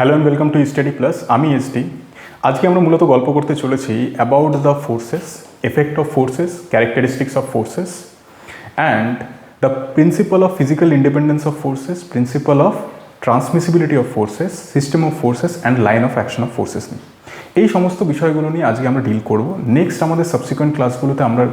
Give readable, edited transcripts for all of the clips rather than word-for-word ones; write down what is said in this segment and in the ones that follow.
Hello and welcome to study plus. আমি SD. আজকে আমরা মূলত গল্প করতে চলেছি about the forces, effect of forces, characteristics of forces and the principle of physical independence of forces, principle of transmissibility of forces, system of forces and line of action of forces নিয়ে এই সমস্ত বিষয়গুলো নিয়ে আজকে আমরা deal করব। Next আমাদের subsequent ক্লাসগুলোতে আমরা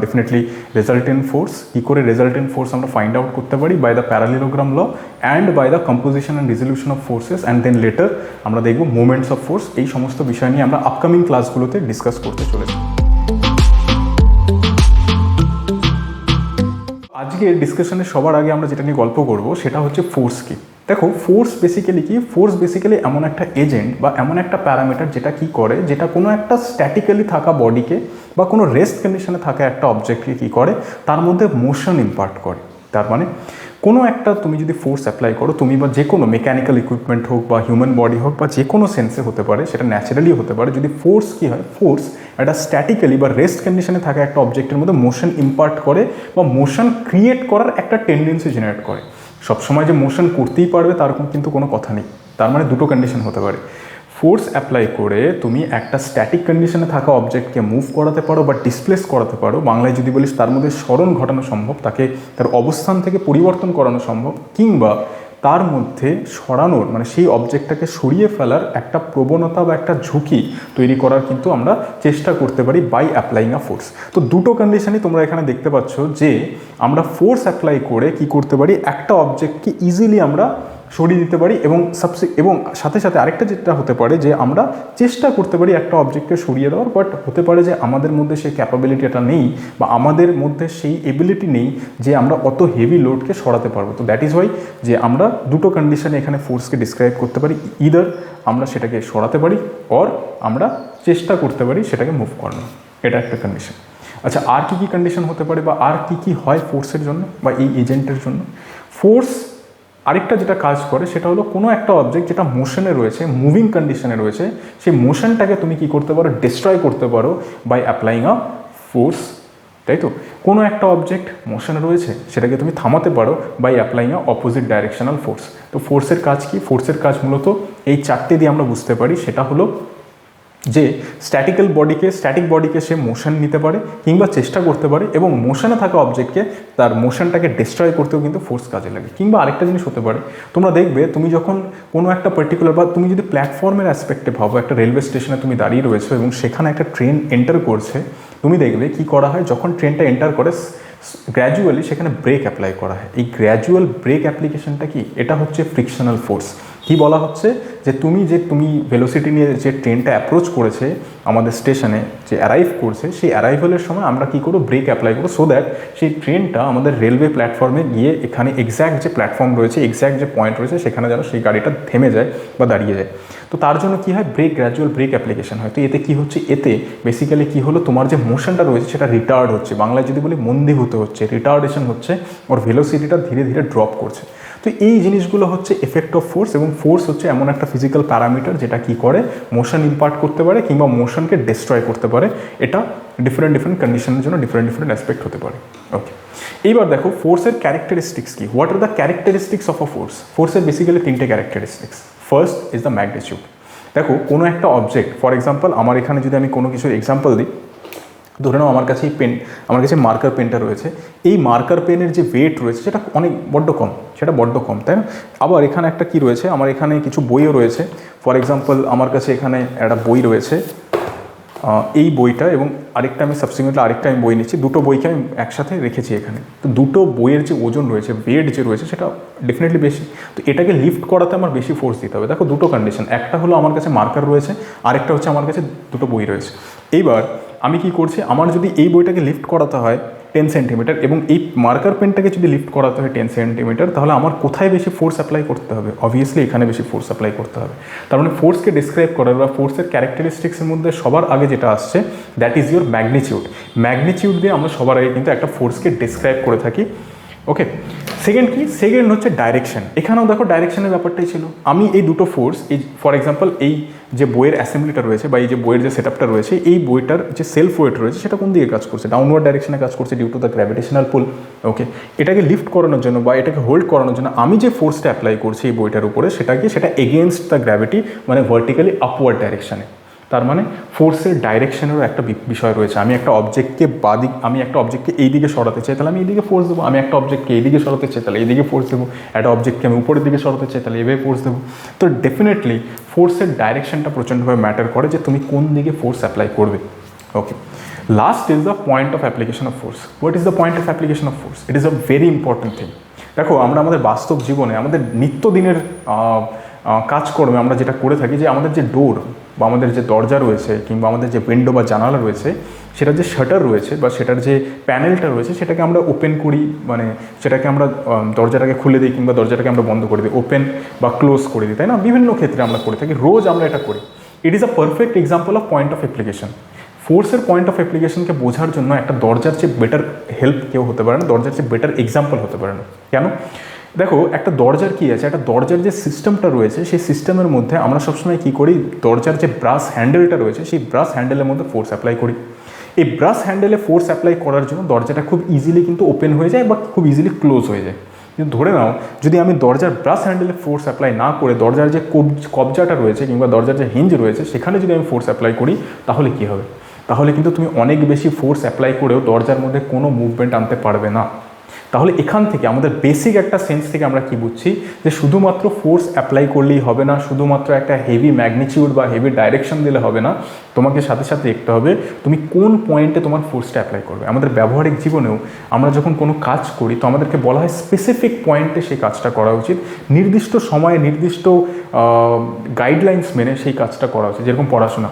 ডেফিনেটলি রেজাল্টেন্ট ফোর্স, কী করে রেজাল্টেন্ট ফোর্স আমরা ফাইন্ড আউট করতে পারি by the parallelogram law and by the composition and resolution of forces and then later আমরা দেখব মোমেন্টস অফ ফোর্স। এই সমস্ত বিষয় নিয়ে আমরা আপকামিং ক্লাসগুলোতে ডিসকাস করতে চলেছি। আজকে ডিসকাশনের সবার আগে আমরা যেটা নিয়ে গল্প করব সেটা হচ্ছে ফোর্স কি। দেখো, ফোর্স বেসিক্যালি কি? ফোর্স বেসিক্যালি এমন একটা এজেন্ট বা এমন একটা প্যারামিটার যেটা কি করে, যেটা কোনো একটা স্ট্যাটিক্যালি থাকা বডিকে বা কোনো রেস্ট কন্ডিশনে থাকা একটা অবজেক্টকে কী করে, তার মধ্যে মোশন ইম্পার্ট করে। তার মানে কোনো একটা তুমি যদি ফোর্স অ্যাপ্লাই করো, তুমি বা যে কোনো মেকানিক্যাল ইকুইপমেন্ট হোক বা হিউম্যান বডি হোক বা যে কোনো সেন্সে হতে পারে, সেটা ন্যাচারালি হতে পারে। যদি ফোর্স কী হয়, ফোর্স একটা স্ট্যাটিক্যালি বা রেস্ট কন্ডিশনে থাকা একটা অবজেক্টের মধ্যে মোশন ইম্পার্ট করে বা মোশন ক্রিয়েট করার একটা টেন্ডেন্সি জেনারেট করে। সবসময় যে মোশন করতেই পারবে তার কিন্তু কোনো কথা নেই। তার মানে দুটো কন্ডিশন হতে পারে। ফোর্স অ্যাপ্লাই করে তুমি একটা স্ট্যাটিক কন্ডিশনে থাকা অবজেক্টকে মুভ করাতে পারো বা ডিসপ্লেস করাতে পারো। বাংলায় যদি বলিস, তার মধ্যে সরণ ঘটানো সম্ভব, তাকে তার অবস্থান থেকে পরিবর্তন করানো সম্ভব, কিংবা তার মধ্যে সরানোর মানে সেই অবজেক্টটাকে সরিয়ে ফেলার একটা প্রবণতা বা একটা ঝুঁকি তৈরি করার কিন্তু আমরা চেষ্টা করতে পারি বাই অ্যাপ্লাইং আ ফোর্স। তো দুটো কন্ডিশনই তোমরা এখানে দেখতে পাচ্ছ যে আমরা ফোর্স অ্যাপ্লাই করে কি করতে পারি, একটা অবজেক্টকে ইজিলি আমরা সরিয়ে দিতে পারি এবং সাথে সাথে আরেকটা যেটা হতে পারে যে আমরা চেষ্টা করতে পারি একটা অবজেক্টকে সরিয়ে দেওয়ার, বাট হতে পারে যে আমাদের মধ্যে সেই ক্যাপাবিলিটিটা নেই বা আমাদের মধ্যে সেই এবিলিটি নেই যে আমরা অত হেভি লোডকে সরাতে পারবো। তো দ্যাট ইজ ওয়াই যে আমরা দুটো কন্ডিশনে এখানে ফোর্সকে ডিসক্রাইব করতে পারি। ইদার আমরা সেটাকে সরাতে পারি অর আমরা চেষ্টা করতে পারি সেটাকে মুভ করানো। এটা একটা কন্ডিশন। আচ্ছা, আর কি কি কন্ডিশন হতে পারে বা আর কি কি হয় ফোর্সের জন্য বা এই এজেন্টের জন্য? ফোর্স আরেকটা যেটা কাজ করে সেটা হলো কোনো একটা অবজেক্ট যেটা মোশনে রয়েছে, মুভিং কন্ডিশনে রয়েছে, সেই মোশনটাকে তুমি কি করতে পারো, ডিস্ট্রয় করতে পারো বাই অ্যাপ্লাইং আ ফোর্স। তাই তো, কোনো একটা অবজেক্ট মোশনে রয়েছে সেটাকে তুমি থামাতে পারো by applying a opposite directional force. তো ফোর্সের কাজ কি? ফোর্সের কাজ মূলত এই চারটে দিয়ে আমরা বুঝতে পারি। সেটা হলো যে স্ট্যাটিক বডিকে সে মোশন নিতে পারে কিংবা চেষ্টা করতে পারে, এবং মোশনে থাকা অবজেক্টকে তার মোশনটাকে ডিস্ট্রয় করতেও কিন্তু ফোর্স কাজে লাগে। কিংবা আরেকটা জিনিস হতে পারে, তোমরা দেখবে তুমি যখন কোনো একটা পার্টিকুলার বা তুমি যদি প্ল্যাটফর্মের অ্যাসপেক্টে ভাবো, একটা রেলওয়ে স্টেশনে তুমি দাঁড়িয়ে রয়েছো এবং সেখানে একটা ট্রেন এন্টার করছে, তুমি দেখবে কি করা হয়, যখন ট্রেনটা এন্টার করে গ্র্যাজুয়ালি সেখানে ব্রেক অ্যাপ্লাই করা হয়। এই গ্র্যাজুয়াল ব্রেক অ্যাপ্লিকেশনটা কি? এটা হচ্ছে ফ্রিকশনাল ফোর্স। কি বলা হচ্ছে যে তুমি ভেলোসিটি নিয়ে যে ট্রেনটা অ্যাপ্রোচ করেছে আমাদের স্টেশনে, যে অ্যারাইভ করছে, সেই অ্যারাইভালের সময় আমরা কী করবো, ব্রেক অ্যাপ্লাই করবো, সো দ্যাট সেই ট্রেনটা আমাদের রেলওয়ে প্ল্যাটফর্মে গিয়ে এখানে এক্স্যাক্ট যে প্ল্যাটফর্ম রয়েছে, এক্স্যাক্ট যে পয়েন্ট রয়েছে, সেখানে যেন সেই গাড়িটা থেমে যায় বা দাঁড়িয়ে যায়। তো তার জন্য কী হয়, গ্র্যাজুয়াল ব্রেক অ্যাপ্লিকেশন হয়। তো এতে কী হচ্ছে, এতে বেসিক্যালি কী হলো, তোমার যে মোশনটা রয়েছে সেটা রিটার্ড হচ্ছে, বাংলায় যদি বলি মন্দীভূত হচ্ছে, রিটার্ডেশন হচ্ছে, ওর ভেলোসিটিটা ধীরে ধীরে ড্রপ করছে। তো এই জিনিসগুলো হচ্ছে এফেক্ট অফ ফোর্স। এবং ফোর্স হচ্ছে এমন একটা ফিজিক্যাল প্যারামিটার যেটা কি করে, মোশন ইম্পার্ট করতে পারে কিংবা মোশনকে ডিস্ট্রয় করতে পারে। এটা ডিফারেন্ট কন্ডিশনের জন্য ডিফারেন্ট অ্যাসপেক্ট হতে পারে। ওকে, এইবার দেখো ফোর্সের ক্যারেক্টারিস্টিক্স কি। What are the characteristics of a force? ফোর্সের বেসিক্যালি তিনটে characteristics. First is the magnitude. দেখো, কোনো একটা অবজেক্ট, ফর এক্সাম্পল আমার এখানে যদি আমি কোনো কিছুর এক্সাম্পল দিই, ধরে নাও আমার কাছে এই পেন, আমার কাছে মার্কার পেনটা রয়েছে। এই মার্কার পেনের যে ওয়েট রয়েছে সেটা বড্ড কম, তাই না? আবার এখানে একটা কি রয়েছে, আমার এখানে কিছু বইও রয়েছে। ফর এক্সাম্পল আমার কাছে এখানে একটা বই রয়েছে, এই বইটা, এবং আরেকটা আমি সাবসিকুয়েন্টলি আরেকটা আমি বই নিচ্ছি, দুটো বইকে আমি একসাথে রেখেছি এখানে। তো দুটো বইয়ের যে ওজন রয়েছে, ওয়েট যে রয়েছে, সেটা ডেফিনেটলি বেশি। তো এটাকে লিফট করাতে আমার বেশি ফোর্স দিতে হবে। দেখো, দুটো কন্ডিশন, একটা হলো আমার কাছে মার্কার রয়েছে, আরেকটা হচ্ছে আমার কাছে দুটো বই রয়েছে। এইবার আমি কি করছি, আমার যদি এই বইটাকে লিফট করাতে হয় 10 সেন্টিমিটার এবং এই মার্কার পেনটাকে যদি লিফট করাতে হয় 10 সেন্টিমিটার, তাহলে আমার কোথায় বেশি ফোর্স অ্যাপ্লাই করতে হবে? অবভিয়াসলি এখানে বেশি ফোর্স অ্যাপ্লাই করতে হবে। তার মানে ফোর্সকে ডিসক্রাইব করার বা ফোর্সের ক্যারেক্টারিস্টিক্সের মধ্যে সবার আগে যেটা আসছে, that is your magnitude. Magnitude দিয়ে আমরা সবার আগে কিন্তু একটা ফোর্সকে ডিসক্রাইব করে থাকি। ওকে, সেকেন্ড কি, সেকেন্ড হচ্ছে ডাইরেকশন। এখানেও দেখো ডাইরেকশনের ব্যাপারটাই ছিল। আমি এই দুটো ফোর্স, এই ফর এক্সাম্পল এই যে বইয়ের অ্যাসেম্বলিটা রয়েছে বা এই যে বইয়ের যে সেটআপটা রয়েছে, এই বইটার যে সেলফ ওয়েট রয়েছে সেটা কোন দিকে কাজ করছে, ডাউনওয়ার্ড ডাইরেকশনে কাজ করছে ডিউ টু দ্য গ্র্যাভিটেশনাল পুল। ওকে, এটাকে লিফট করানোর জন্য বা এটাকে হোল্ড করানোর জন্য আমি যে ফোর্সটা অ্যাপ্লাই করছি এই বইটার উপরে সেটা এগেনস্ট দ্য গ্র্যাভিটি, মানে ভার্টিক্যালি আপওয়ার্ড ডাইরেকশনে। তার মানে ফোর্সের ডাইরেকশনেরও একটা বিষয় রয়েছে। আমি একটা অবজেক্টকে আমি একটা অবজেক্টকে এই দিকে সরাতে চাই, তাহলে আমি এইদিকে ফোর্স দেবো। আমি একটা অবজেক্টকে এইদিকে সরাতে চাই, তাহলে এইদিকে ফোর্স দেবো। একটা অবজেক্টকে আমি উপরের দিকে সরাতে চাই, তাহলে এভাবে ফোর্স দেবো। তো ডেফিনেটলি ফোর্সের ডাইরেকশনটা প্রচণ্ডভাবে ম্যাটার করে যে তুমি কোন দিকে ফোর্স অ্যাপ্লাই করবে। Okay, last is the point of application of force. What is the point of application of force? It is a very important thing. দেখো, আমরা আমাদের বাস্তব জীবনে আমাদের নিত্যদিনের কাজকর্মে আমরা যেটা করে থাকি, যে আমাদের যে ডোর বা আমাদের যে দরজা রয়েছে কিংবা আমাদের যে উইন্ডো বা জানালা রয়েছে, সেটার যে শাটার রয়েছে বা সেটার যে প্যানেলটা রয়েছে সেটাকে আমরা ওপেন করি, মানে সেটাকে আমরা দরজাটাকে খুলে দিই কিংবা দরজাটাকে আমরা বন্ধ করে দিই, ওপেন বা ক্লোজ করে দিই, তাই না? বিভিন্ন ক্ষেত্রে আমরা করে থাকি, রোজ আমরা এটা করি। ইট is a perfect example of point of application. ফোর্সের পয়েন্ট অফ অ্যাপ্লিকেশনকে বোঝার জন্য একটা দরজার চেয়ে বেটার হেল্প কেউ হতে পারে না, দরজার চেয়ে বেটার এক্সাম্পল হতে পারে না। কেন? দেখো, একটা দরজার কী আছে, একটা দরজার যে সিস্টেমটা রয়েছে সেই সিস্টেমের মধ্যে আমরা সবসময় কী করি, দরজার যে ব্রাশ হ্যান্ডেলটা রয়েছে সেই ব্রাশ হ্যান্ডেলের মধ্যে ফোর্স অ্যাপ্লাই করি। এই ব্রাশ হ্যান্ডেলে ফোর্স অ্যাপ্লাই করার জন্য দরজাটা খুব ইজিলি কিন্তু ওপেন হয়ে যায় বা খুব ইজিলি ক্লোজ হয়ে যায়। কিন্তু ধরে নাও, যদি আমি দরজার ব্রাশ হ্যান্ডেলে ফোর্স অ্যাপ্লাই না করে দরজার যে কবজাটা রয়েছে কিংবা দরজার যে হিঞ্জ রয়েছে সেখানে যদি আমি ফোর্স অ্যাপ্লাই করি, তাহলে কী হবে? তাহলে কিন্তু তুমি অনেক বেশি ফোর্স অ্যাপ্লাই করেও দরজার মধ্যে কোনো মুভমেন্ট আনতে পারবে না। তাহলে এখান থেকে আমাদের বেসিক একটা সেন্স থেকে আমরা কি বুঝছি, যে শুধুমাত্র ফোর্স অ্যাপ্লাই করলেই হবে না, শুধুমাত্র একটা হেভি ম্যাগনিটিউড বা হেভি ডাইরেকশন দিলে হবে না, তোমাকে সাথে সাথে দেখতে হবে তুমি কোন পয়েন্টে তোমার ফোর্সটা অ্যাপ্লাই করবে। আমাদের ব্যবহারিক জীবনেও আমরা যখন কোনো কাজ করি তো আমাদেরকে বলা হয় স্পেসিফিক পয়েন্টে সেই কাজটা করা উচিত, নির্দিষ্ট সময়ে নির্দিষ্ট গাইডলাইন্স মেনে সেই কাজটা করা উচিত। যেরকম পড়াশোনা,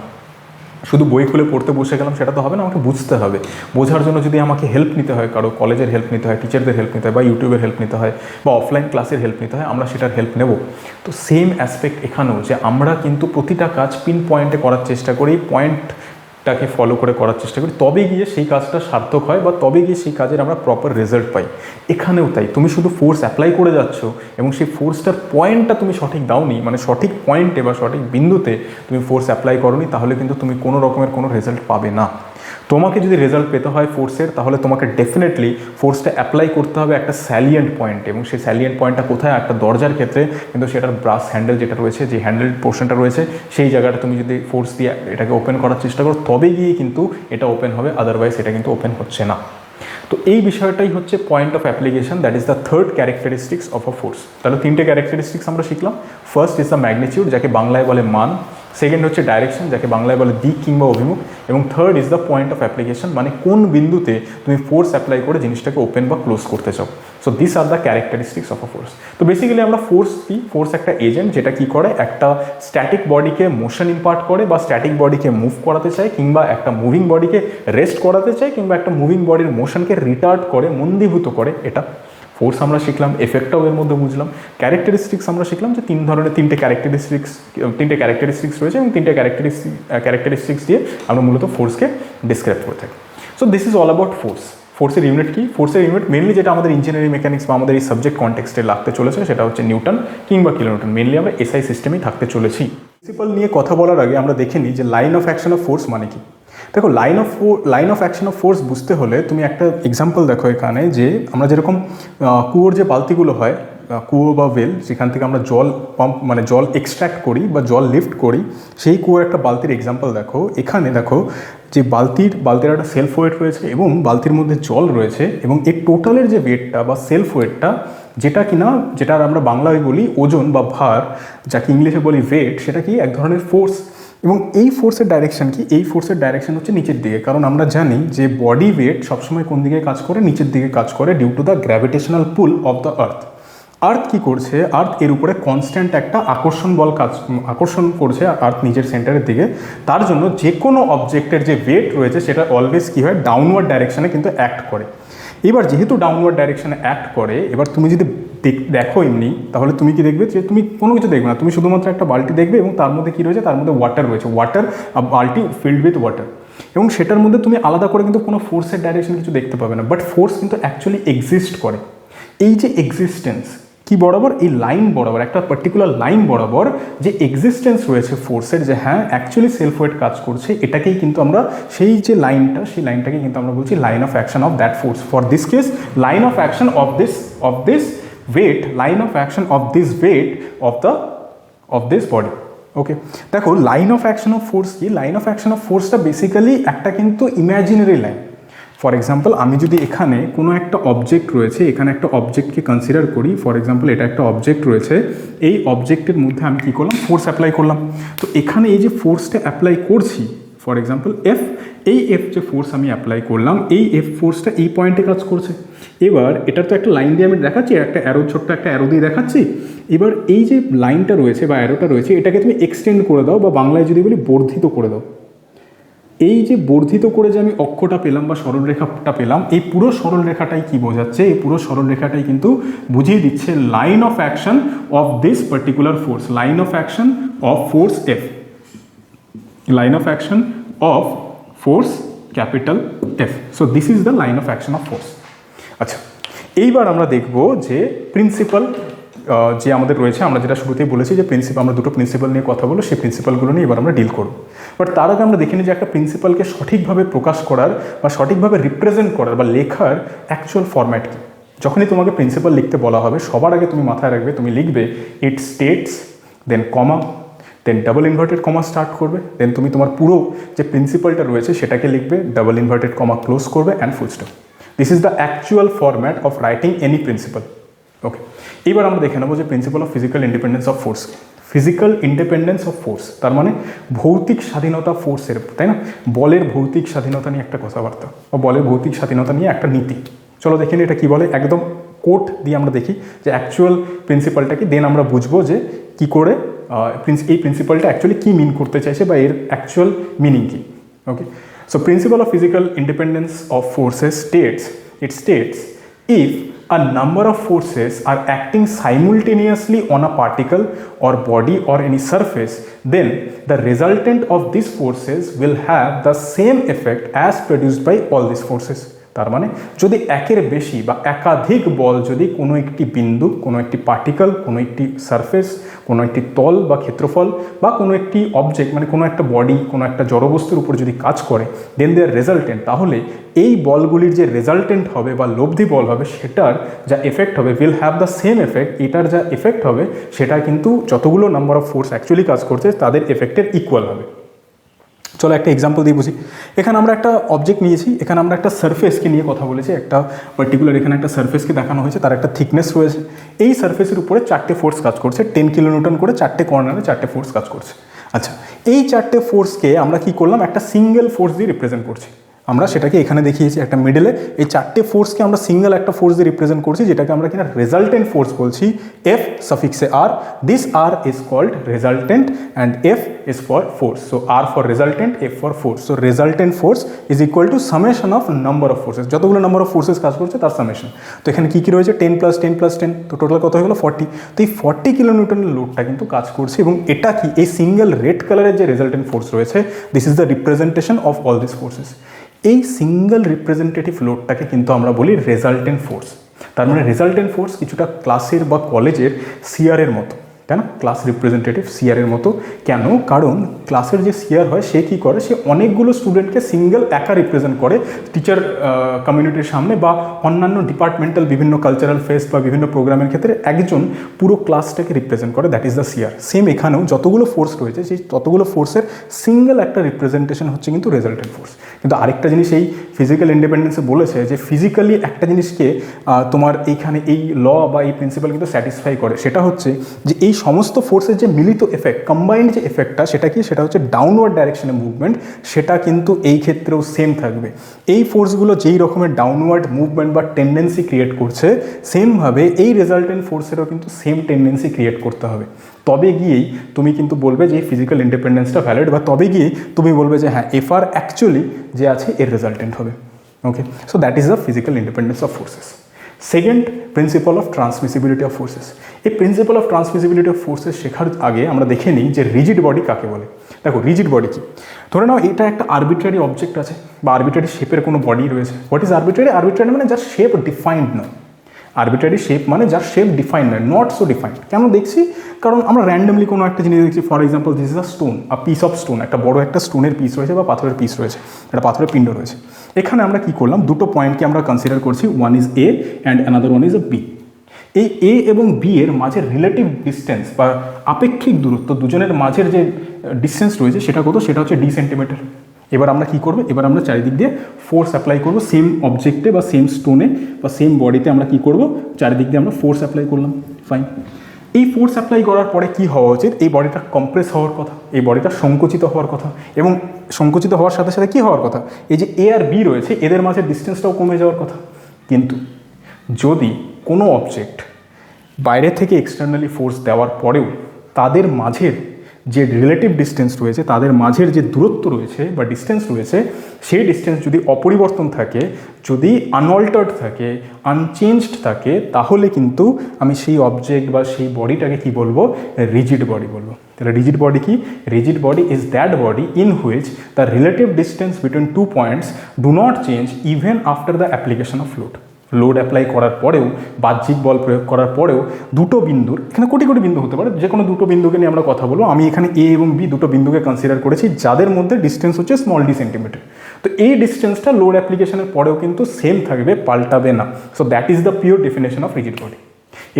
শুধু বই খুলে পড়তে বসে গেলাম সেটা তো হবে না, আমাকে বুঝতে হবে। বোঝার জন্য যদি আমাকে হেল্প নিতে হয়, কারো কলেজের হেল্প নিতে হয়, টিচারদের হেল্প নিতে হয়, বা ইউটিউবের হেল্প নিতে হয়, বা অফলাইন ক্লাসের হেল্প নিতে হয়, আমরা সেটার হেল্প নেব। তো সেম অ্যাসপেক্ট এখানেও, যে আমরা কিন্তু প্রতিটা কাজ পিন পয়েন্টে করার চেষ্টা করি, পয়েন্টটাকে ফলো করে করার চেষ্টা করি, তবে গিয়ে সেই কাজটা সার্থক হয় বা তবে গিয়ে সেই কাজের আমরা প্রপার রেজাল্ট পাই। এখানেও তাই, তুমি শুধু ফোর্স অ্যাপ্লাই করে যাচ্ছ এবং সেই ফোর্সটার পয়েন্টটা তুমি সঠিক দাওনি, মানে সঠিক পয়েন্টে বা সঠিক বিন্দুতে তুমি ফোর্স অ্যাপ্লাই করোনি, তাহলে কিন্তু তুমি কোনো রকমের কোনো রেজাল্ট পাবে না। তোমাকে যদি রেজাল্ট পেতে হয় ফোর্সের, তাহলে তোমাকে ডেফিনেটলি ফোর্সটা অ্যাপ্লাই করতে হবে একটা স্যালিয়েন্ট পয়েন্টে, এবং সেই স্যালিয়েন্ট পয়েন্টটা কোথায়? একটা দরজার ক্ষেত্রে কিন্তু সেটার ব্রাশ হ্যান্ডেল যেটা রয়েছে, যে হ্যান্ডেল পোর্শনটা রয়েছে, সেই জায়গাটা তুমি যদি ফোর্স দিয়ে এটাকে ওপেন করার চেষ্টা করো, তবে গিয়ে কিন্তু এটা ওপেন হবে, আদারওয়াইজ এটা কিন্তু ওপেন হচ্ছে না। তো এই বিষয়টাই হচ্ছে point of application, that is the third characteristics of a force. তাহলে তিনটে ক্যারেক্টারিস্টিক্স আমরা শিখলাম। ফার্স্ট ইজ দ্য ম্যাগনিটিউড, যাকে বাংলায় বলে মান। সেকেন্ড হচ্ছে ডাইরেকশন, যাকে বাংলায় বলে দিক কিংবা অভিমুখ। এবং third is the point of application, মানে কোন বিন্দুতে তুমি ফোর্স অ্যাপ্লাই করে জিনিসটাকে ওপেন বা ক্লোজ করতে চাও। So this are the characteristics of a force. তো বেসিক্যালি আমরা ফোর্স কি, ফোর্স একটা এজেন্ট যেটা কি করে, একটা স্ট্যাটিক বডিকে মোশন ইম্পার্ট করে বা স্ট্যাটিক বডিকে মুভ করাতে চায়, কিংবা একটা মুভিং বডিকে রেস্ট করাতে চায়, কিংবা একটা মুভিং বডির মোশনকে রিটার্ড করে, মন্দীভূত করে। এটা ফোর্স আমরা শিখলাম, এফেক্টটাও এর মধ্যে বুঝলাম। ক্যারেক্টারিস্টিক্স আমরা শিখলাম যে তিনটে ক্যারেক্টারিস্টিক্স রয়েছে, এবং তিনটে ক্যারেক্টারিস্টিক্স দিয়ে আমরা মূলত ফোর্সকে ডিসক্রাইব করে থাকি। So this is all about force. ফোর্সের ইউনিট কি? ফোর্সের ইউনিট মেনলি যেটা আমাদের ইঞ্জিনিয়ারিং মেকানিক্স বা আমাদের এই সাবজেক্ট কনটেক্সটে লাগতে চলেছে সেটা হচ্ছে নিউটন কিংবা কিলোনিউটন। মেনলি আমরা এসআই সিস্টেমেই থাকতে চলেছি। প্রিন্সিপাল নিয়ে কথা বলার আগে আমরা দেখে নিই যে line of action of force মানে কি। দেখো, line of action of force বুঝতে হলে তুমি একটা এক্সাম্পল দেখো এখানে, যে আমরা যেরকম কুয়োর যে বালতিগুলো হয়, কুয়ো বা ওয়েল, যেখান থেকে আমরা জল পাম্প মানে জল এক্সট্র্যাক্ট করি বা জল লিফট করি, সেই কুয়োর একটা বালতির এক্সাম্পল দেখো। এখানে দেখো যে বালতির একটা সেলফ ওয়েট রয়েছে এবং বালতির মধ্যে জল রয়েছে, এবং এর টোটালের যে ওয়েটটা বা সেলফ ওয়েটটা, যেটা আমরা বাংলায় বলি ওজন বা ভার, যাকে ইংলিশে বলি ওয়েট, সেটা কি এক ধরনের ফোর্স। এবং এই ফোর্সের ডাইরেকশন কি? এই ফোর্সের ডাইরেকশন হচ্ছে নিচের দিকে, কারণ আমরা জানি যে বডি ওয়েট সবসময় কোন দিকে কাজ করে? নিচের দিকে কাজ করে, due to the gravitational pull of the earth কী করছে? আর্থ এর উপরে কনস্ট্যান্ট একটা আকর্ষণ করছে আর্থ নিজের সেন্টারের দিকে। তার জন্য যে কোনো অবজেক্টের যে ওয়েট রয়েছে সেটা অলওয়েজ কী হয়? ডাউনওয়ার্ড ডাইরেকশানে কিন্তু অ্যাক্ট করে। এবার যেহেতু ডাউনওয়ার্ড ডাইরেকশানে অ্যাক্ট করে, এবার তুমি যদি দেখো এমনি, তাহলে তুমি কি দেখবে? যে তুমি কোনো কিছু দেখবে না, তুমি শুধুমাত্র একটা বালতি দেখবে এবং তার মধ্যে কী রয়েছে? তার মধ্যে ওয়াটার রয়েছে, বালতি ফিল্ড উইথ ওয়াটার, এবং সেটার মধ্যে তুমি আলাদা করে কিন্তু কোনো ফোর্সের ডাইরেকশন কিছু দেখতে পাবে না। বাট ফোর্স কিন্তু অ্যাকচুয়ালি এক্সিস্ট করে। এই যে এক্সিস্টেন্স কি বরাবর, এই লাইন বরাবর, একটা পার্টিকুলার লাইন বরাবর যে এক্সিস্টেন্স রয়েছে ফোর্সের, যে হ্যাঁ অ্যাকচুয়ালি সেলফ ওয়েট কাজ করছে, এটাকেই কিন্তু আমরা সেই যে লাইনটা, সেই লাইনটাকে কিন্তু আমরা বলছি line of action of that force. For this case line of action of this weight, line of action of this weight of this body. Okay, দেখো line of action of force কি, লাইন অফ অ্যাকশন অফ ফোর্সটা basically একটা কিন্তু imaginary line. For example আমি যদি এখানে কোনো একটা অবজেক্ট রয়েছে, এখানে একটা অবজেক্টকে কনসিডার করি, ফর এক্সাম্পল এটা একটা অবজেক্ট রয়েছে, এই অবজেক্টের মধ্যে আমি কী করলাম, ফোর্স অ্যাপ্লাই করলাম। তো এখানে এই যে ফোর্সটা অ্যাপ্লাই করছি, ফর এক্সাম্পল এফ, এই এফ যে ফোর্স আমি অ্যাপ্লাই করলাম, এই এফ ফোর্সটা এই পয়েন্টে কাজ করছে। এবার এটার তো একটা লাইন দিয়ে আমি দেখাচ্ছি, একটা অ্যারো, ছোট্ট একটা অ্যারো দিয়ে দেখাচ্ছি। এবার এই যে লাইনটা রয়েছে বা অ্যারোটা রয়েছে, এটাকে তুমি এক্সটেন্ড করে দাও, বা বাংলায় যদি বলি বর্ধিত করে দাও। এই যে বর্ধিত করে যে আমি অক্ষটা পেলাম বা সরলরেখাটা পেলাম, এই পুরো সরলরেখাটাই কি বোঝাচ্ছে, এই পুরো সরলরেখাটাই কিন্তু বুঝিয়ে দিচ্ছে line of action of this particular force, line of action of force F, line of action of force capital F. So this is the line of action of force. আচ্ছা, এইবার আমরা দেখব যে প্রিন্সিপাল যে আমাদের রয়েছে, আমরা যেটা শুরুতেই বলেছি যে আমরা দুটো প্রিন্সিপাল নিয়ে কথা বলবো, সেই প্রিন্সিপালগুলো নিয়ে এবার আমরা ডিল করব। বাট তার আগে আমরা দেখে নিই যে একটা প্রিন্সিপালকে সঠিকভাবে প্রকাশ করার বা সঠিকভাবে রিপ্রেজেন্ট করার বা লেখার অ্যাকচুয়াল ফরম্যাট কী। যখনই তোমাকে প্রিন্সিপাল লিখতে বলা হবে, সবার আগে তুমি মাথায় রাখবে, তুমি লিখবে ইট স্টেটস, দেন কমা, দেন ডাবল ইনভার্টেড কমা স্টার্ট করবে, দেন তুমি তোমার পুরো যে প্রিন্সিপালটা রয়েছে সেটাকে লিখবে, ডাবল ইনভার্টেড কমা ক্লোজ করবে, and full stop. This is the actual format of writing any principle. Okay, এবার আমরা দেখে নেবো যে principle of physical independence of force. Physical independence of force তার মানে ভৌতিক স্বাধীনতা ফোর্সের, তাই না, বলের ভৌতিক স্বাধীনতা নিয়ে একটা কথাবার্তা, বা বলের ভৌতিক স্বাধীনতা নিয়ে একটা নীতি। চলো দেখে নিই এটা কী বলে, একদম কোট দিয়ে আমরা দেখি যে অ্যাকচুয়াল প্রিন্সিপালটা কি, দেন আমরা বুঝবো যে কী করে এই প্রিন্সিপালটা অ্যাকচুয়ালি কী মিন করতে চাইছে বা এর অ্যাকচুয়াল মিনিং কী। Okay, so principle of physical independence of forces states if a number of forces are acting simultaneously on a particle or body or any surface, then the resultant of these forces will have the same effect as produced by all these forces. তার মানে যদি একের বেশি বা একাধিক বল যদি কোনো একটি বিন্দু, কোনো একটি পার্টিকেল, কোনো একটি সারফেস, কোনো একটি তল বা ক্ষেত্রফল বা কোনো একটি অবজেক্ট, মানে কোনো একটা বডি, কোনো একটা জড়বস্তুর উপর যদি কাজ করে, দেন দেয়ার রেজাল্টেন্ট, তাহলে এই বলগুলির যে রেজাল্টেন্ট হবে বা লব্ধি বল হবে, সেটার যা এফেক্ট হবে will have the same effect, এটার যা এফেক্ট হবে সেটা কিন্তু যতগুলো নাম্বার অফ ফোর্স অ্যাকচুয়ালি কাজ করছে তাদের এফেক্টের ইকুয়াল হবে। চলো একটা এক্সাম্পল দিয়ে বুঝি। এখানে আমরা একটা অবজেক্ট নিয়েছি, এখানে আমরা একটা সারফেসকে নিয়ে কথা বলেছি, একটা পার্টিকুলার এখানে একটা সারফেসকে দেখানো হয়েছে, তার একটা থিকনেস রয়েছে। এই সারফেসের উপরে 4টে ফোর্স কাজ করছে, 10 কিলোনিউটন করে 4টে কর্নারে 4টে ফোর্স কাজ করছে। আচ্ছা, এই 4টে ফোর্সকে আমরা কি করলাম, একটা সিঙ্গেল ফোর্স দিয়ে রিপ্রেজেন্ট করছি। আমরা সেটাকে এখানে দেখিয়েছি একটা মিডলে, এই 4টে ফোর্সকে আমরা সিঙ্গেল একটা ফোর্স দিয়ে রিপ্রেজেন্ট করছি, যেটাকে আমরা কিনা রেজাল্টেন্ট ফোর্স বলছি, এফ সাফিক্সে R. This R is called resultant and F is for force. So R for resultant, F for force. So resultant force is equal to summation of number of forces, যতগুলো number of forces কাজ করছে তার summation. তো এখানে কী কী রয়েছে, 10 + 10 + 10, তো total কত হয়ে গেলো 40। তো এই 40 কিলোনিউটনের লোডটা কিন্তু কাজ করছে, এবং এটা কি এই সিঙ্গেল রেড কালারের যে রেজাল্টেন্ট ফোর্স রয়েছে, this is the representation of all this forces. এই সিঙ্গেল রিপ্রেজেন্টেটিভ লোডটাকে কিন্তু আমরা বলি রেজাল্টেন্ট ফোর্স। তার মানে রেজাল্টেন্ট ফোর্স কিছুটা ক্লাসের বা কলেজের সিআরের মতো, তাই না, ক্লাস রিপ্রেজেন্টেটিভ সিআরের মতো। কেন? কারণ ক্লাসের যে সিআর হয় সে কী করে, সে অনেকগুলো স্টুডেন্টকে সিঙ্গেল একা রিপ্রেজেন্ট করে টিচার কমিউনিটির সামনে, বা অন্যান্য ডিপার্টমেন্টাল বিভিন্ন কালচারাল ফেস্ট বা বিভিন্ন প্রোগ্রামের ক্ষেত্রে একজন পুরো ক্লাসটাকে রিপ্রেজেন্ট করে, that is the CR. Same এখানেও যতগুলো ফোর্স রয়েছে সেই ততগুলো ফোর্সের সিঙ্গেল একটা রিপ্রেজেন্টেশন হচ্ছে কিন্তু রেজাল্টেন্ট ফোর্স। কিন্তু আরেকটা জিনিস এই ফিজিক্যাল ইন্ডিপেন্ডেন্সে বলেছে যে ফিজিক্যালি একটা জিনিসকে তোমার এইখানে এই ল বা এই প্রিন্সিপাল কিন্তু স্যাটিসফাই করে, সেটা হচ্ছে যে এই সমস্ত ফোর্সের যে মিলিত এফেক্ট, কম্বাইন্ড যে এফেক্টটা, সেটা কি, সেটা হচ্ছে ডাউনওয়ার্ড ডাইরেকশনে মুভমেন্ট, সেটা কিন্তু এই ক্ষেত্রেও সেম থাকবে। এই ফোর্সগুলো যেই রকমের ডাউনওয়ার্ড মুভমেন্ট বা টেন্ডেন্সি ক্রিয়েট করছে, সেমভাবে এই রেজাল্টেন্ট ফোর্সেরও কিন্তু সেম টেন্ডেন্সি ক্রিয়েট করতে হবে। তবে গিয়েই তুমি কিন্তু বলবে যে এই ফিজিক্যাল ইন্ডিপেন্ডেন্সটা ভ্যালিড, বা তবে গিয়ে তুমি বলবে যে হ্যাঁ এফআর অ্যাকচুয়ালি যে আছে এর রেজাল্টেন্ট হবে। Okay, so that is the physical independence of forces. Second, principle of transmissibility of forces. এই principle of transmissibility of forces শেখার আগে আমরা দেখে নিই যে রিজিড বডি কাকে বলে। দেখো রিজিড বডি কি, ধরে নাও এটা একটা আরবিট্রারি অবজেক্ট আছে বা আরবিট্রারি শেপের কোনো বডি রয়েছে। What is arbitrary? আরবিট্রারি মানে যার শেপ ডিফাইন্ড নয়। আরবিট্রারি শেপ মানে যার শেপ ডিফাইন নয়, নট সো ডিফাইন্ড। কেন দেখছি? কারণ আমরা র্যান্ডমলি কোনো একটা জিনিস দেখছি। For example, this is a stone, a piece of stone, একটা বড় একটা স্টোনের পিস রয়েছে বা পাথরের পিস রয়েছে, একটা পাথরের পিণ্ড রয়েছে। এখানে আমরা কি করলাম, দুটো পয়েন্টকে আমরা কনসিডার করছি, one is A and another one is B বি। এই এ এবং বি এর মাঝের রিলেটিভ ডিস্টেন্স বা আপেক্ষিক দূরত্ব, দুজনের মাঝের যে ডিস্টেন্স রয়েছে সেটা কত? সেটা হচ্ছে ডি সেন্টিমিটার। এবার আমরা কী করবো, এবার আমরা চারিদিক দিয়ে ফোর্স অ্যাপ্লাই করবো সেম অবজেক্টে বা সেম স্টোনে বা সেম বডিতে। আমরা কী করবো, চারিদিক দিয়ে আমরা ফোর্স অ্যাপ্লাই করলাম। ফাইন। এই ফোর্স অ্যাপ্লাই করার পরে কী হওয়া উচিত? এই বডিটা কম্প্রেস হওয়ার কথা, এই বডিটা সংকুচিত হওয়ার কথা, এবং সংকুচিত হওয়ার সাথে সাথে কী হওয়ার কথা? এই যে এ আর বি রয়েছে এদের মাঝে ডিস্টেন্সটাও কমে যাওয়ার কথা। কিন্তু যদি কোনো অবজেক্ট বাইরে থেকে এক্সটার্নালি ফোর্স দেওয়ার পরেও তাদের মাঝের যে রিলেটিভ ডিস্টেন্স রয়েছে, তাদের মাঝের যে দূরত্ব রয়েছে বা ডিস্টেন্স রয়েছে, সেই ডিস্টেন্স যদি অপরিবর্তন থাকে, যদি আনঅল্টার্ড থাকে, আনচেঞ্জড থাকে, তাহলে কিন্তু আমি সেই অবজেক্ট বা সেই বডিটাকে কি বলবো? রিজিড বডি বলবো। তাহলে রিজিড বডি কি? Rigid body is that body in which the relative distance between two points do not change even after the application of load. Load apply করার পরেও, বাহ্যিক বল প্রয়োগ করার পরেও দুটো বিন্দুর, এখানে কোটি কোটি বিন্দু হতে পারে, যে কোনো দুটো বিন্দুকে নিয়ে আমরা কথা বলবো। আমি এখানে এ এবং বি দুটো বিন্দুকে কনসিডার করেছি যাদের মধ্যে ডিস্টেন্স হচ্ছে স্মল ডি সেন্টিমিটার। তো এই ডিস্টেন্সটা লোড অ্যাপ্লিকেশনের পরেও কিন্তু সেম থাকবে, পাল্টাবে না। So that is the pure definition of rigid body.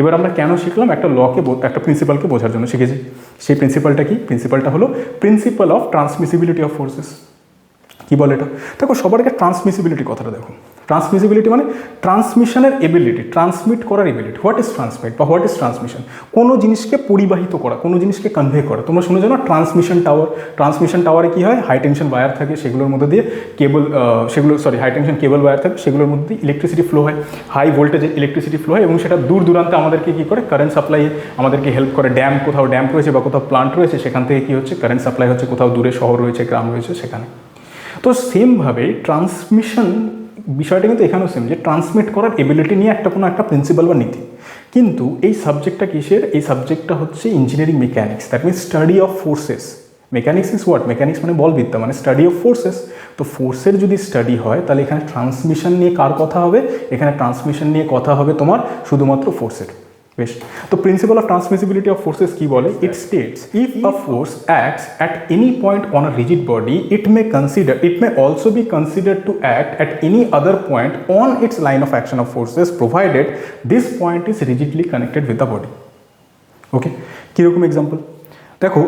এবার আমরা কেন শিখলাম? একটা লকে, একটা প্রিন্সিপালকে বোঝার জন্য শিখেছি। সেই প্রিন্সিপালটা কি? প্রিন্সিপালটা হলো principal of transmissibility of forces. কী বলে এটা? দেখো, সবার আগে ট্রান্সমিসিবিলিটি কথাটা দেখো। ট্রান্সমিসিবিলিটি মানে ট্রান্সমিশনের এবিলিটি, ট্রান্সমিট করার এবিলিটি। হোয়াট ইজ ট্রান্সমিট বা হোয়াট ইজ ট্রান্সমিশন? কোনো জিনিসকে পরিবাহিত করা, কোনো জিনিসকে কনভে করা। তোমরা শুনে জানো ট্রান্সমিশন টাওয়ার। ট্রান্সমিশন টাওয়ারে কী হয়? হাই টেনশন ওয়্যার থাকে, সেগুলোর মধ্যে দিয়ে হাই টেনশন কেবল ওয়্যার থাকে, সেগুলোর মধ্যে দিয়ে ইলেকট্রিসিটি ফ্লো হয়, হাই ভোল্টেজে ইলেকট্রিসিটি ফ্লো হয়, এবং সেটা দূর দূরান্তে আমাদেরকে কী করে? কারেন্ট সাপ্লাই আমাদেরকে হেল্প করে। কোথাও ড্যাম রয়েছে বা কোথাও প্লান্ট রয়েছে, সেখান থেকে কী হচ্ছে? কারেন্ট সাপ্লাই হচ্ছে। কোথাও দূরে শহর রয়েছে, গ্রাম রয়েছে, সেখানে। তো সেমভাবে ট্রান্সমিশন বিষয়টা কিন্তু এখানেও সেম, যে ট্রান্সমিট করার এবিলিটি নিয়ে কোনো একটা প্রিন্সিপাল বা নীতি। কিন্তু এই সাবজেক্টটা কিসের? এই সাবজেক্টটা হচ্ছে engineering mechanics, that means study of forces. Mechanics is what? Mechanics মানে বলবিদ্যা, মানে স্টাডি অফ ফোর্সেস। তো ফোর্সের যদি স্টাডি হয়, তাহলে এখানে ট্রান্সমিশন নিয়ে কার কথা হবে? এখানে ট্রান্সমিশন নিয়ে কথা হবে তোমার শুধুমাত্র ফোর্সের। বেশ, তো principle of transmissibility of forces কি বলে? It states if a force acts at any point on a rigid body, it may also be considered to act at any other point on its line of action of forces, provided this point is rigidly connected with the body. Okay, কীরকম example? দেখো,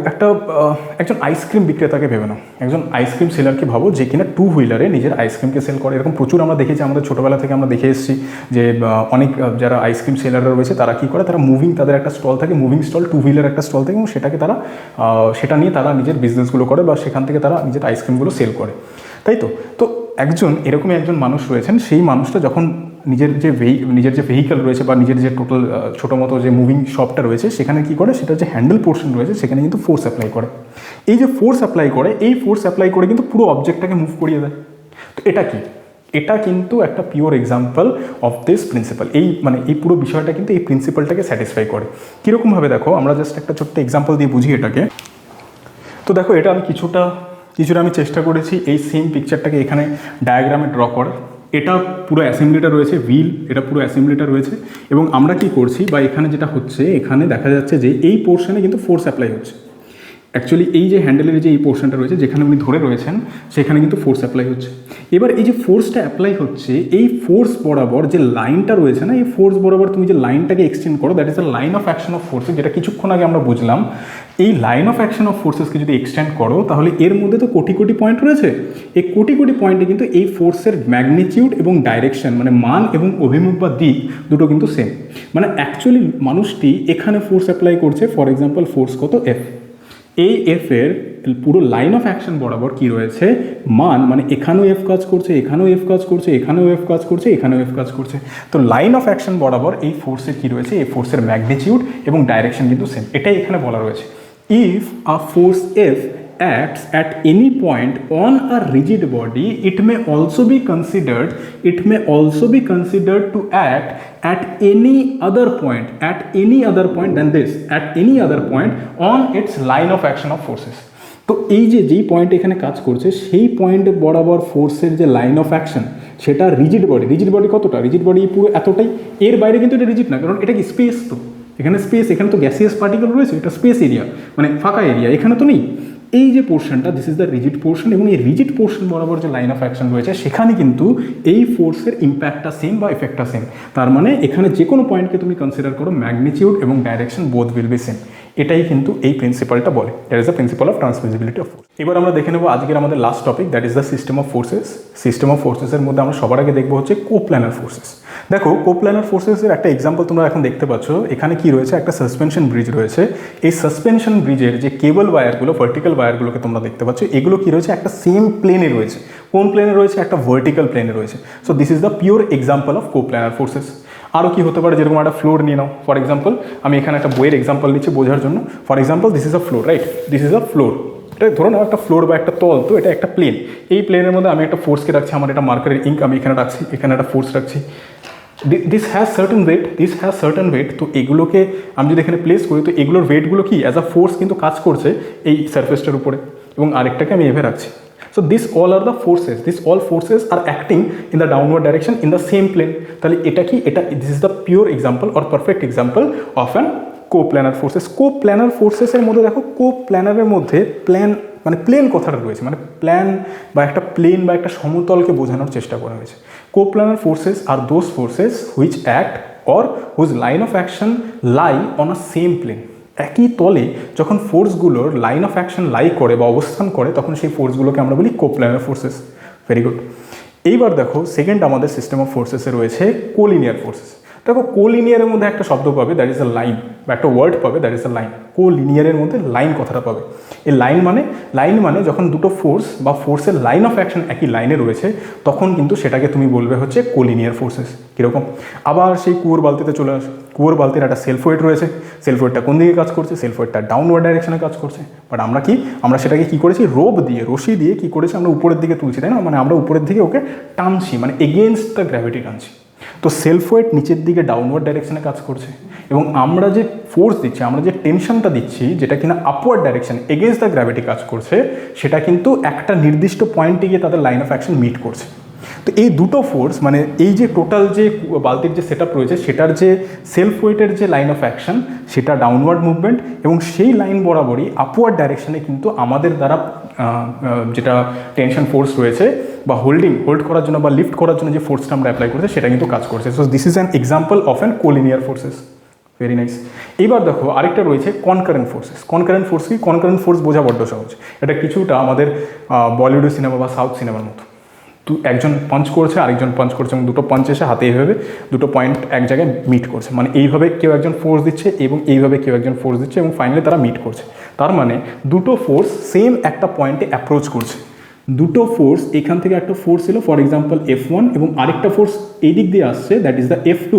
একজন ice cream বিক্রেতাকে ভেবে নাও, একজন ice cream সেলারকে ভাবো, যে কিনা two হুইলারে নিজের আইসক্রিমকে sell করে। এরকম প্রচুর আমরা দেখেছি, আমাদের ছোটোবেলা থেকে আমরা দেখে এসেছি যে অনেক যারা আইসক্রিম সেলাররা রয়েছে তারা কী করে? তারা তাদের একটা স্টল থাকে, মুভিং স্টল, টু হুইলার একটা স্টল থাকে, এবং সেটা নিয়ে তারা নিজের বিজনেসগুলো করে বা সেখান থেকে তারা নিজের আইসক্রিমগুলো সেল করে, তাই তো? তো এরকমই একজন মানুষ রয়েছেন, সেই মানুষটা যখন নিজের যে ভেহিক্যাল রয়েছে বা নিজের যে টোটাল ছোটো মতো যে মুভিং শপটা রয়েছে, সেখানে কী করে? সেটা যে হ্যান্ডেল পোর্শন রয়েছে, সেখানে কিন্তু ফোর্স অ্যাপ্লাই করে। এই যে ফোর্স অ্যাপ্লাই করে, এই ফোর্স অ্যাপ্লাই করে কিন্তু পুরো অবজেক্টটাকে মুভ করিয়ে দেয়। তো এটা কি? এটা কিন্তু একটা pure example of this principal. এই পুরো বিষয়টা কিন্তু এই প্রিন্সিপালটাকে স্যাটিসফাই করে। কীরকমভাবে দেখো, আমরা জাস্ট একটা ছোট্ট এক্সাম্পল দিয়ে বুঝি এটাকে। তো দেখো, এটা আমি কিছুটা আমি চেষ্টা করেছি এই সেম পিকচারটাকে এখানে ডায়াগ্রামে ড্র করার। এটা পুরো অ্যাসেম্বলিটা রয়েছে, এটা পুরো অ্যাসেম্বলিটা রয়েছে, এবং আমরা কি করছি বা এখানে যেটা হচ্ছে, এখানে দেখা যাচ্ছে যে এই পোর্শনে কিন্তু ফোর্স অ্যাপ্লাই হচ্ছে। অ্যাকচুয়ালি এই যে হ্যান্ডেলের যে এই পোর্শনটা রয়েছে, যেখানে উনি ধরে রয়েছেন, সেখানে কিন্তু ফোর্স অ্যাপ্লাই হচ্ছে। এবার এই যে ফোর্সটা অ্যাপ্লাই হচ্ছে, এই ফোর্স বরাবর যে লাইনটা রয়েছে না, এই ফোর্স বরাবর তুমি যে লাইনটাকে এক্সটেন্ড করো, that is the line of action of forces, যেটা কিছুক্ষণ আগে আমরা বুঝলাম। এই লাইন অফ অ্যাকশন অফ ফোর্সেসকে যদি এক্সটেন্ড করো, তাহলে এর মধ্যে তো কোটি কোটি পয়েন্ট রয়েছে। এই কোটি কোটি পয়েন্টে কিন্তু এই ফোর্সের ম্যাগনিটিউড এবং ডাইরেকশন, মানে মান এবং অভিমুখ বা দিক দুটো কিন্তু সেম। মানে অ্যাকচুয়ালি মানুষটি এখানে ফোর্স অ্যাপ্লাই করছে, ফর এক্সাম্পল ফোর্স কত? এফ। এই এফের পুরো লাইন অফ অ্যাকশন বরাবর কি রয়েছে? মান, মানে এখানেও এফ কাজ করছে, এখানেও এফ কাজ করছে, এখানেও এফ কাজ করছে, এখানেও এফ কাজ করছে। তো লাইন অফ অ্যাকশন বরাবর এই ফোর্সের কি রয়েছে? এই ফোর্সের ম্যাগনিটিউড এবং ডাইরেকশন কিন্তু সেম। এটাই এখানে বলা রয়েছে। If a force F acts at any point on a rigid body, it may also be considered to act at any other point than this, at any other point on its line of action of forces. তো এই যে যেই point এখানে কাজ করছে সেই পয়েন্টের বরাবর ফোর্সের যে লাইন অফ অ্যাকশন সেটা রিজিড বডি কতটা, রিজিড বডি পুরো এতটাই, এর বাইরে কিন্তু এটা রিজিড না, কারণ এটা কি স্পেস, তো এখানে স্পেস, এখানে তো গ্যাসিয়াস পার্টিকেল রয়েছে, এটা স্পেস এরিয়া মানে ফাঁকা এরিয়া, এখানে তো নেই। এই যে পোর্শনটা, this is the rigid portion, এবং এই রিজিড পোর্শন বরাবর যে লাইন অফ অ্যাকশন রয়েছে সেখানে কিন্তু এই ফোর্সের ইম্প্যাক্টটা সেম বা এফেক্টটা সেম। তার মানে এখানে যে কোনো পয়েন্টকে তুমি কনসিডার করো, ম্যাগনিটিউড এবং direction both will be same. এটাই কিন্তু এই প্রিন্সিপালটা বলে, that is the principle of transmissibility of force. এবার আমরা দেখে নেবো আজকের আমাদের last topic, that is the system of forces. System of ফোর্সেসের মধ্যে আমরা সবার আগে দেখবো হচ্ছে কোপ্ল্যানার ফোর্সেস। দেখো কোপ্ল্যানার ফোর্সেসের একটা এক্সাম্পল তোমরা এখন দেখতে পাচ্ছ, এখানে কি রয়েছে, একটা সাসপেনশন ব্রিজ রয়েছে। এই সাসপেনশন ব্রিজের যে কেবল ওয়্যারগুলো, ভার্টিক্যাল ওয়্যারগুলোকে তোমরা দেখতে পাচ্ছ, এগুলো কি রয়েছে, একটা সেম প্লেনে রয়েছে। কোন প্লেনে রয়েছে, একটা ভার্টিক্যাল প্লেনে রয়েছে। So this is the pure example of coplanar forces. আরও কি হতে পারে, যেরকম একটা ফ্লোর নিয়ে নাও, ফর এক্সাম্পল আমি এখানে একটা বইয়ের এক্সাম্পল নিচ্ছি বোঝার জন্য। For example this is a floor, right, this is a floor. এটা ধরো না একটা ফ্লোর বা একটা তল, তো এটা একটা প্লেন। এই প্লেনের মধ্যে আমি একটা ফোর্সকে রাখছি, আমার এটা মার্কারের ইঙ্ক আমি এখানে রাখছি, এখানে একটা ফোর্স রাখছি। দিস হ্যাজ সার্টেন ওয়েট, তো এগুলোকে আমি যদি এখানে প্লেস করি, তো এগুলোর ওয়েটগুলো কি অ্যাজ আ ফোর্স কিন্তু কাজ করছে এই সারফেসটার উপরে, এবং আরেকটাকে আমি এভাবে রাখছি। So these all are the forces. These all forces are acting in the downward direction in the same plane. তাহলে এটা কি, এটা this is the pure example or perfect example of an coplanar forces. Coplanar forces এর মধ্যে দেখো, কোপ্ল্যানারের মধ্যে plan মানে plane কথাটা রয়েছে, মানে প্ল্যান বা একটা প্লেন বা একটা সমতলকে বোঝানোর চেষ্টা করা হয়েছে। Coplanar forces are those forces which act or which line of action lie on a same plane. একই তলে যখন ফোর্সগুলোর লাইন অফ অ্যাকশন লাই করে বা অবস্থান করে, তখন সেই ফোর্সগুলোকে আমরা বলি কোপ্ল্যানার ফোর্সেস। Very good. এইবার দেখো সেকেন্ড আমাদের সিস্টেম অফ ফোর্সেসে রয়েছে কোলিনিয়ার ফোর্সেস। দেখো কোলিনিয়ারের মধ্যে একটা শব্দ পাবে, দ্যাট ইজ আ লাইন, বা একটা ওয়ার্ড পাবে, দ্যাট ইজ আ লাইন। কোলিনিয়ারের মধ্যে লাইন কথাটা পাবে। এই লাইন মানে যখন দুটো ফোর্স বা ফোর্সের লাইন অফ অ্যাকশন একই লাইনে রয়েছে, তখন কিন্তু সেটাকে তুমি বলবে হচ্ছে কোলিনিয়ার ফোর্সেস। কীরকম, আবার সেই কুয়োর বালতিতে চলে আসে। কুয়োর বালতির একটা সেলফ ওয়েট রয়েছে, সেলফ ওয়েটটা কোন দিকে কাজ করছে, সেলফ ওয়েটটা ডাউনওয়ার্ড ডাইরেকশনে কাজ করছে। বাট আমরা সেটাকে কী করেছি, রোপ দিয়ে, রশি দিয়ে কী করেছি, আমরা উপরের দিকে তুলছি, তাই না, মানে আমরা উপরের দিকে ওকে টানছি, মানে এগেনস্ট দ্য গ্র্যাভিটি টানছি। তো সেলফ ওয়েট নিচের দিকে ডাউনওয়ার্ড ডাইরেকশনে কাজ করছে, এবং আমরা যে ফোর্স দিচ্ছি, আমরা যে টেনশনটা দিচ্ছি, যেটা কিনা upward direction against the gravity কাজ করছে, সেটা কিন্তু একটা নির্দিষ্ট পয়েন্টে গিয়ে তাদের লাইন অফ অ্যাকশন মিট করছে। তো এই দুটো ফোর্স, মানে এই যে টোটাল যে বালতির যে সেট আপ রয়েছে, সেটার যে সেলফ ওয়েটের যে লাইন অফ অ্যাকশন, সেটা ডাউনওয়ার্ড মুভমেন্ট, এবং সেই লাইন বরাবরই আপওয়ার্ড ডাইরেকশনে কিন্তু আমাদের দ্বারা যেটা টেনশন ফোর্স রয়েছে বা হোল্ড করার জন্য বা লিফট করার জন্য যে ফোর্সটা আমরা অ্যাপ্লাই করছি, সেটা কিন্তু কাজ করছে। So this is an example of an collinear forces. Very nice. এইবার দেখো আরেকটা রয়েছে কনকারেন্ট ফোর্সেস। কনকারেন্ট ফোর্স কি, কনকারেন্ট ফোর্স বোঝা বড্ড সহজ। এটা কিছুটা আমাদের বলিউডের সিনেমা বা সাউথ সিনেমার মতো। একজন পাঞ্চ করছে, আরেকজন পাঞ্চ করছে, এবং দুটো পাঞ্চ এসে হাতে এইভাবে দুটো পয়েন্ট এক জায়গায় মিট করছে, মানে এইভাবে কেউ একজন ফোর্স দিচ্ছে এবং এইভাবে কেউ একজন ফোর্স দিচ্ছে, এবং ফাইনালি তারা মিট করছে। তার মানে দুটো ফোর্স সেম একটা পয়েন্টে অ্যাপ্রোচ করছে। দুটো ফোর্স, এখান থেকে একটা ফোর্স ছিল ফর এক্সাম্পল F1, এবং আরেকটা ফোর্স এই দিক দিয়ে আসছে, দ্যাট ইজ দ্য F2।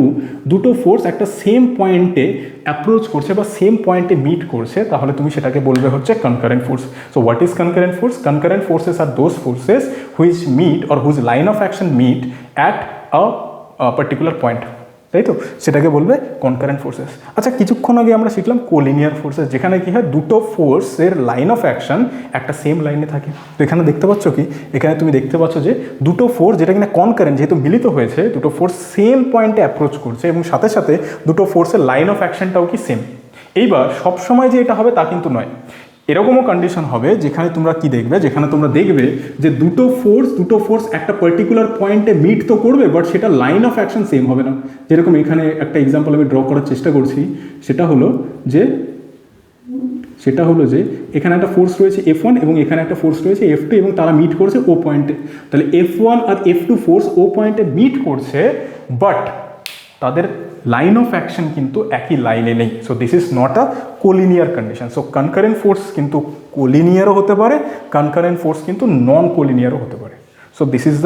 দুটো ফোর্স একটা সেম পয়েন্টে অ্যাপ্রোচ করছে বা সেম পয়েন্টে মিট করছে, তাহলে তুমি সেটাকে বলবে হচ্ছে concurrent force. So what is concurrent force? Concurrent forces are those forces which meet or which line of action meet at a particular point, তাই তো, সেটাকে বলবে কনকারেন্ট ফোর্সেস। আচ্ছা, কিছুক্ষণ আগে আমরা শিখলাম কোলিনিয়ার ফোর্সেস, যেখানে কি হয়, দুটো ফোর্সের লাইন অফ অ্যাকশন একটা সেম লাইনে থাকে। তো এখানে দেখতে পাচ্ছ কি, এখানে তুমি দেখতে পাচ্ছ যে দুটো ফোর্স, যেটা কিনা কনকারেন্ট, যেহেতু মিলিত হয়েছে, দুটো ফোর্স সেম পয়েন্টে অ্যাপ্রোচ করছে, এবং সাথে সাথে দুটো ফোর্সের লাইন অফ অ্যাকশনটাও কি সেম। এইবার সবসময় যে এটা হবে তা কিন্তু নয়, এরকমও কন্ডিশন হবে যেখানে তোমরা কি দেখবে, যেখানে তোমরা দেখবে যে দুটো ফোর্স একটা পার্টিকুলার পয়েন্টে মিট তো করবে, বাট সেটা লাইন অফ অ্যাকশন সেম হবে না। যেরকম এখানে একটা এক্সাম্পল আমি ড্র করার চেষ্টা করছি, সেটা হলো যে এখানে একটা ফোর্স রয়েছে F1 এবং এখানে একটা ফোর্স রয়েছে F2, এবং তারা মিট করছে ও পয়েন্টে। তাহলে F1 আর F2 ফোর্স ও পয়েন্টে মিট করছে, বাট তাদের লাইন অফ অ্যাকশন কিন্তু একই লাইনে নেই। So this is not a collinear condition. So concurrent force কিন্তু কোলিনিয়ারও হতে পারে, কনকারেন্ট ফোর্স কিন্তু নন কোলিনিয়ারও হতে পারে। So this is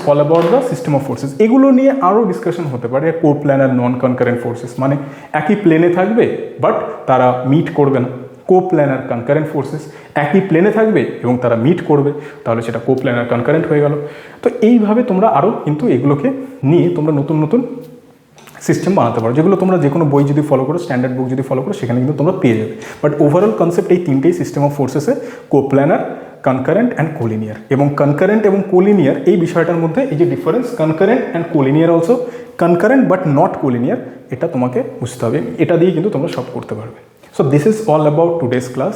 all about the system of forces. এগুলো নিয়ে আরও ডিসকাশন হতে পারে, কোপ্ল্যানার, নন কনকারেন্ট ফোর্সেস, মানে একই প্লেনে থাকবে বাট তারা মিট করবে না। কোপ্ল্যানার কনকারেন্ট ফোর্সেস একই প্লেনে থাকবে এবং তারা মিট করবে, তাহলে সেটা কোপ্ল্যানার কনকারেন্ট হয়ে গেল। তো এইভাবে তোমরা আরও কিন্তু এগুলোকে নিয়ে তোমরা নতুন সিস্টেম বানাতে পারো, যেগুলো তোমরা যে কোনো বই যদি ফলো করো, স্ট্যান্ডার্ড বুক যদি ফলো করো, সেখানে কিন্তু তোমরা পেয়ে যাবে। বাট ওভারঅল কনসেপ্ট এই তিনটেই সিস্টেম অফ ফোর্সেসে, কোপ্ল্যানার, কনকারেন্ট অ্যান্ড কোলিনিয়ার। এবং কনকারেন্ট এবং কোলিনিয়ার এই বিষয়টার মধ্যে এই যে difference, concurrent and collinear also, concurrent but not collinear, এটা তোমাকে বুঝতে হবে। এটা দিয়ে কিন্তু তোমরা সব করতে পারবে। So this is all about today's class.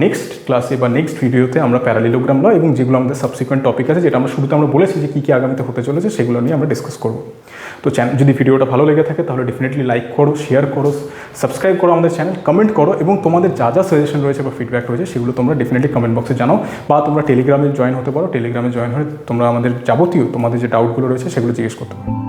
Next ক্লাসে বা নেক্সট ভিডিওতে আমরা প্যারালিলোগ্রাম ল এবং যেগুলো আমাদের সাবসিকুয়েন্ট টপিক আছে, যেটা আমরা শুরুতে আমরা বলেছি যে কী কী আগামীতে হতে চলেছে, সেগুলো নিয়ে আমরা ডিসকাস করবো। তো যদি ভিডিওটা ভালো লেগে থাকে তাহলে ডেফিনেটলি লাইক করো, শেয়ার করো, সাবস্ক্রাইব করো আমাদের চ্যানেল, কমেন্ট করো, এবং তোমাদের যা যা সাজেশন রয়েছে বা ফিডব্যাক রয়েছে সেগুলো তোমরা ডেফিনেটলি কমেন্ট বক্সে জানাও, বা তোমরা টেলিগ্রামে জয়েন হতে পারো। টেলিগ্রামে জয়েন হয়ে তোমরা আমাদের যাবতীয় তোমাদের যে ডাউটগুলো রয়েছে সেগুলো জিজ্ঞেস করতে পারো।